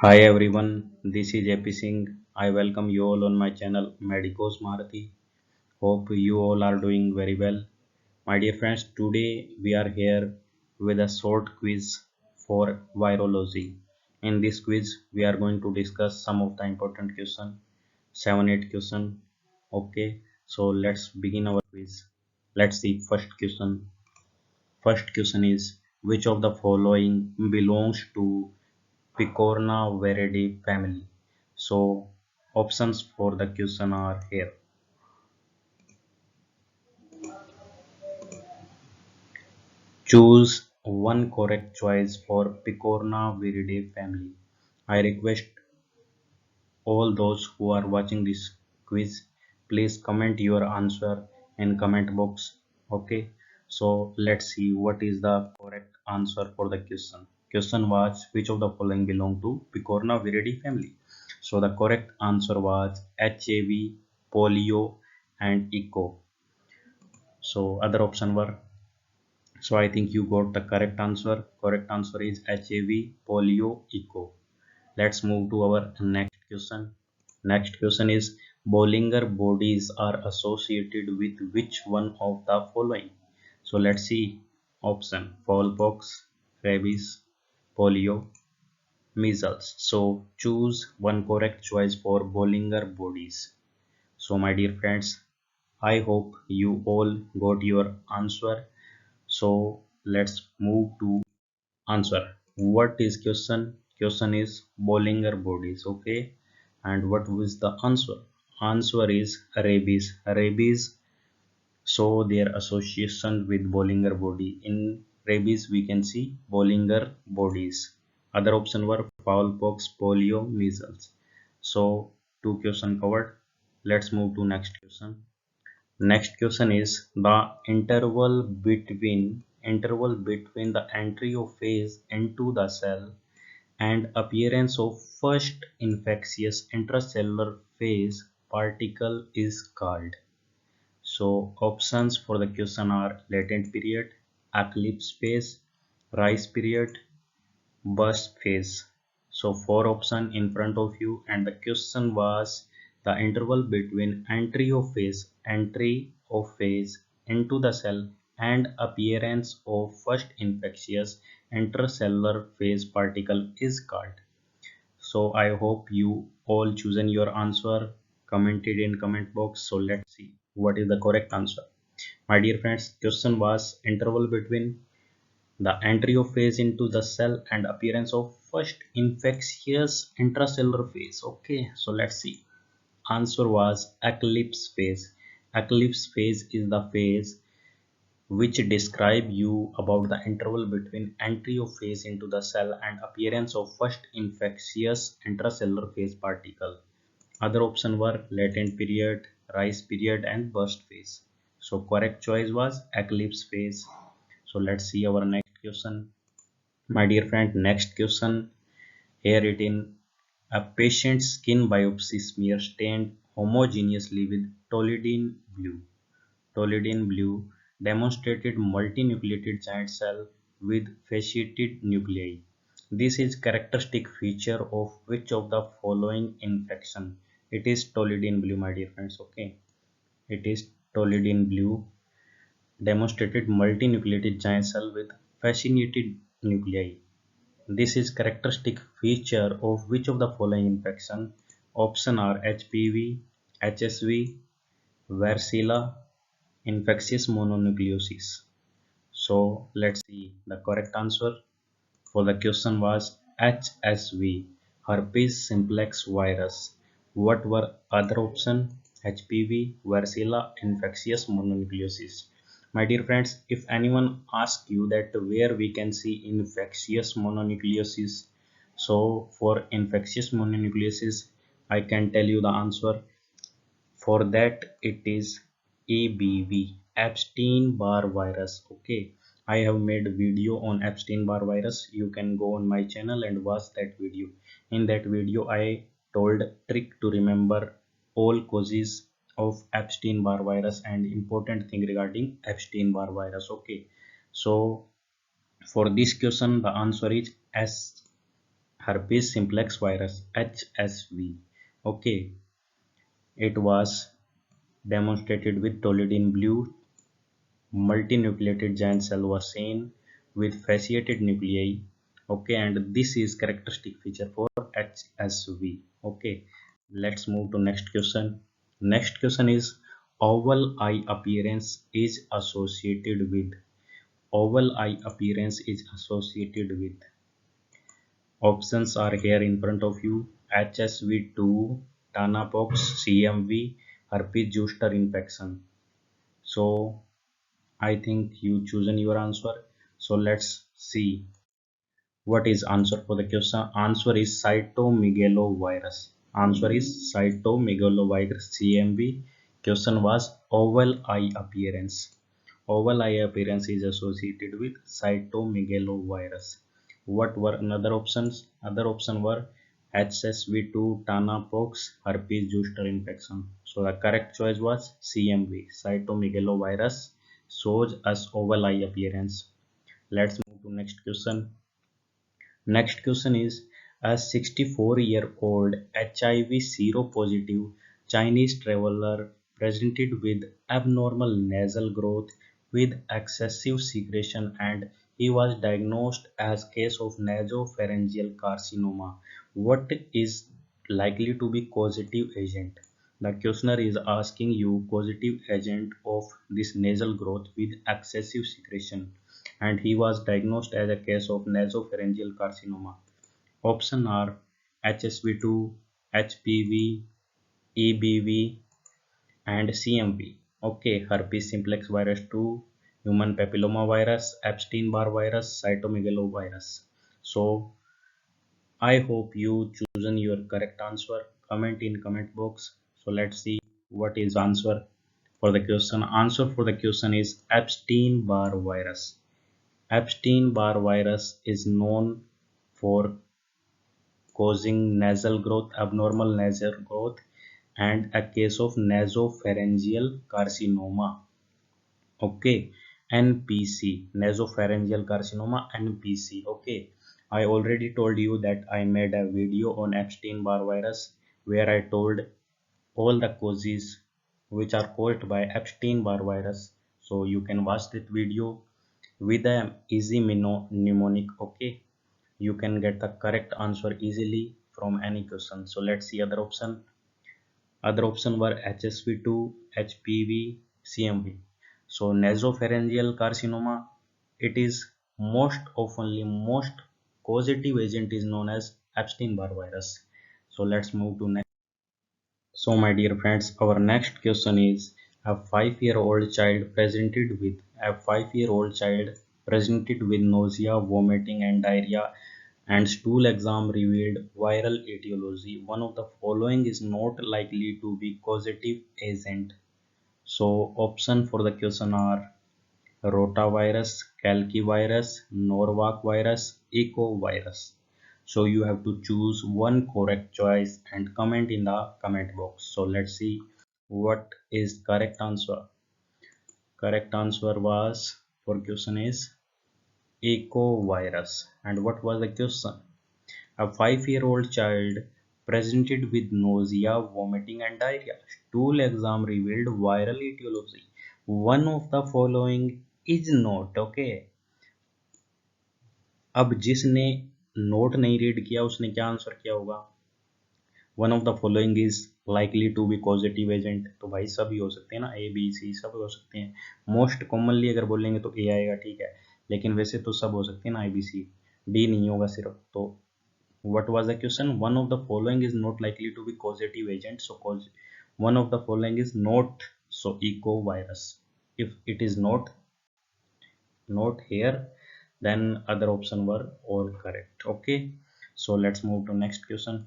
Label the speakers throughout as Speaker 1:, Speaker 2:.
Speaker 1: Hi everyone, this is JP Singh. I welcome you all on my channel Medicos Marathi. Hope you all are doing very well. My dear friends, today we are here with a short quiz for virology. In this quiz, we are going to discuss some of the important question, 7-8 question. Okay, so let's begin our quiz. Let's see first question. First question is which of the following belongs to Picornaviridae family. So options for the question are here. Choose one correct choice for Picornaviridae family. I request all those who are watching this quiz, please comment your answer in comment box. Okay, so let's see what is the correct answer for the question. Question was which of the following belong to Picornaviridae family. So the correct answer was HAV, polio and echo. So other option were, so I think you got the correct answer. Correct answer is HAV, polio, echo. Let's move to our next question. Next question is Bollinger bodies are associated with which one of the following? So let's see option: smallpox, rabies, polio, measles. So choose one correct choice for Bollinger bodies. So my dear friends, I hope you all got your answer. So let's move to answer. What is question? Question is Bollinger bodies. Okay, and what was the answer? Answer is rabies. Rabies. So their association with Bollinger body. In rabies, we can see Bollinger bodies. Other option were foulpox, polio, measles. So two question covered. Let's move to next question. Next question is the interval between the entry of phase into the cell and appearance of first infectious intracellular phase particle is called. So options for the question are latent period, eclipse phase, rise period, burst phase. So four options in front of you, and the question was the interval between entry of phase into the cell and appearance of first infectious intracellular phase particle is called. So I hope you all chosen your answer, commented in comment box. So let's see what is the correct answer. My dear friends, question was interval between the entry of phase into the cell and appearance of first infectious intracellular phase. Okay, so let's see. Answer was eclipse phase. Eclipse phase is the phase which describe you about the interval between entry of phase into the cell and appearance of first infectious intracellular phase particle. Other options were latent period, rise period and burst phase. So correct choice was eclipse phase. So let's see our next question. My dear friend, next question here it in a patient's skin biopsy smear stained homogeneously with toluidine blue. Toluidine blue demonstrated multinucleated giant cell with fasciated nuclei. This is characteristic feature of which of the following infection? It is toluidine blue, my dear friends. Okay, it is toluidine blue demonstrated multinucleated giant cell with fascinated nuclei. This is characteristic feature of which of the following infection? Option are HPV, HSV, varicella, infectious mononucleosis. So let's see the correct answer for the question was HSV, herpes simplex virus. What were other option? HPV, varicella, infectious mononucleosis. My dear friends, if anyone asks you that where we can see infectious mononucleosis, so for infectious mononucleosis, I can tell you the answer. For that, it is EBV, Epstein-Barr virus. Okay, I have made video on Epstein-Barr virus. You can go on my channel and watch that video. In that video, I told trick to remember all causes of Epstein-Barr virus and important thing regarding Epstein-Barr virus. Okay, so for this question, the answer is S. herpes simplex virus HSV. Okay, it was demonstrated with toluidine blue multinucleated giant cell was seen with fasciated nuclei. Okay, and this is characteristic feature for HSV. Okay, let's move to next question. Next question is oval eye appearance is associated with. Oval eye appearance is associated with. Options are here in front of you: HSV2, Tanapox, CMV, herpes zoster infection. So I think you chosen your answer. So let's see what is answer for the question. Answer is cytomegalovirus. Answer is cytomegalovirus CMV. Question was oval eye appearance. Oval eye appearance is associated with cytomegalovirus. What were another options? Other option were HSV2, Tanapox, herpes zoster infection. So the correct choice was CMV. Cytomegalovirus shows us oval eye appearance. Let's move to next question. Next question is a 64-year-old HIV seropositive Chinese traveler presented with abnormal nasal growth with excessive secretion, and he was diagnosed as case of nasopharyngeal carcinoma. What is likely to be causative agent? The questioner is asking you causative agent of this nasal growth with excessive secretion, and he was diagnosed as a case of nasopharyngeal carcinoma. Options are HSV2, HPV, EBV, and CMV. Okay, herpes simplex virus 2, human papilloma virus, Epstein-Barr virus, cytomegalovirus. So I hope you chosen your correct answer. Comment in comment box. So let's see what is answer for the question. Answer for the question is Epstein-Barr virus. Epstein-Barr virus is known for causing nasal growth, abnormal nasal growth, and a case of nasopharyngeal carcinoma. Okay, NPC, nasopharyngeal carcinoma, NPC. Okay, I already told you that I made a video on Epstein-Barr virus where I told all the causes which are caused by Epstein-Barr virus. So you can watch that video with a easy mnemonic. Okay, you can get the correct answer easily from any question. So let's see other option. Other option were HSV2, HPV, CMV. So nasopharyngeal carcinoma, it is most causative agent is known as Epstein-Barr virus. So let's move to next. So my dear friends, our next question is a 5-year-old child presented with nausea, vomiting and diarrhea and stool exam revealed viral etiology. One of the following is not likely to be causative agent. So option for the question are rotavirus, calcivirus, Norwalk virus, ecovirus. So you have to choose one correct choice and comment in the comment box. So let's see what is correct answer. Correct answer was for question is ecovirus. And what was the question? A 5-year-old child presented with nausea, vomiting and diarrhea. Stool exam revealed viral etiology. One of the following is not. Okay. अब जिसने note नहीं read किया उसने क्या answer किया होगा? One of the following is likely to be positive agent. तो भाई सभी हो सकते हैं ना, ए बी सी सब हो सकते हैं. मोस्ट कॉमनली अगर बोलेंगे तो ए आएगा, ठीक है, लेकिन वैसे तो सब हो सकते हैं ना, ए बी सी. डी नहीं होगा सिर्फ. तो what was the question? One of the following is not likely to be causative agent. So one of the following is not. So ecovirus. If it is not here, then other option were all correct. Okay, so let's move to next question.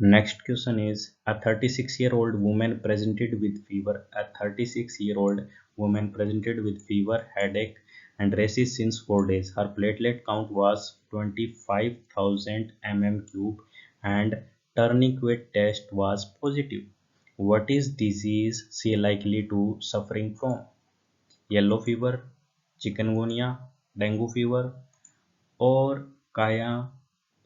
Speaker 1: Next question is a 36-year-old woman presented with fever. A 36-year-old woman presented with fever, headache, and rashes since 4 days. Her platelet count was 25,000 mm³ and tourniquet test was positive. What is disease she likely to suffering from? Yellow fever, chikungunya, dengue fever, or kaya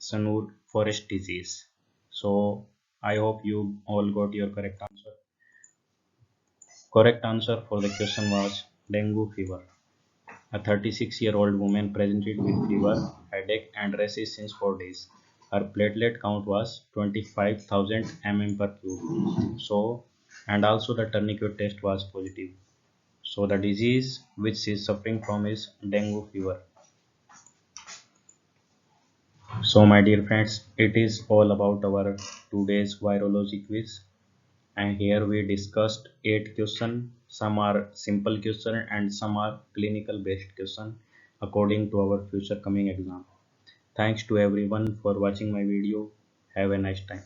Speaker 1: Sanur forest disease. So I hope you all got your correct answer. Correct answer for the question was dengue fever. A 36-year-old woman presented with fever, headache, and rashes since 4 days. Her platelet count was 25,000 mm per cube. So, and also the tourniquet test was positive. So, the disease which she is suffering from is dengue fever. So, my dear friends, it is all about our today's virology quiz. And here we discussed 8 questions. Some are simple question and some are clinical based question according to our future coming exam. Thanks to everyone for watching my video. Have a nice time.